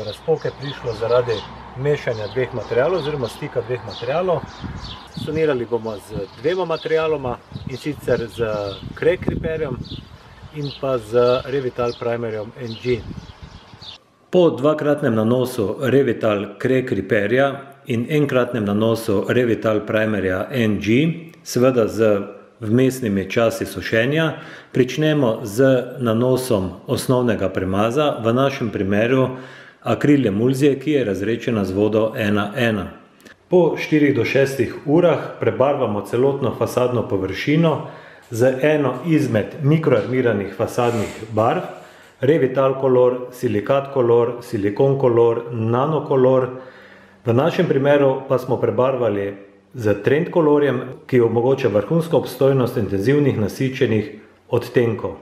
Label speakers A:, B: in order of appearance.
A: razpoke prišlo zaradi mešanja dveh materialov oziroma stika dveh materialov. Sanirali bomo z dvema materialoma, in sicer z Crack Repairjem in pa z Revital Primerjem NG. Po dvakratnem nanosu Revital Crack Repairja in enkratnem nanosu Revital Primerja NG, seveda z vmesnimi časi sušenja, pričnemo z nanosom osnovnega premaza, v našem primeru akril emulzije, ki je razredčena z vodo 1:1. Po 4 do 6 urah prebarvamo celotno fasadno površino z eno izmed mikroarmiranih fasadnih barv, Revital Color, Silikat Color, Silikon Color, Nano Color. V našem primeru pa smo prebarvali z Trend Colorjem, ki omogoča vrhunsko obstojnost intenzivnih nasičenih odtenkov.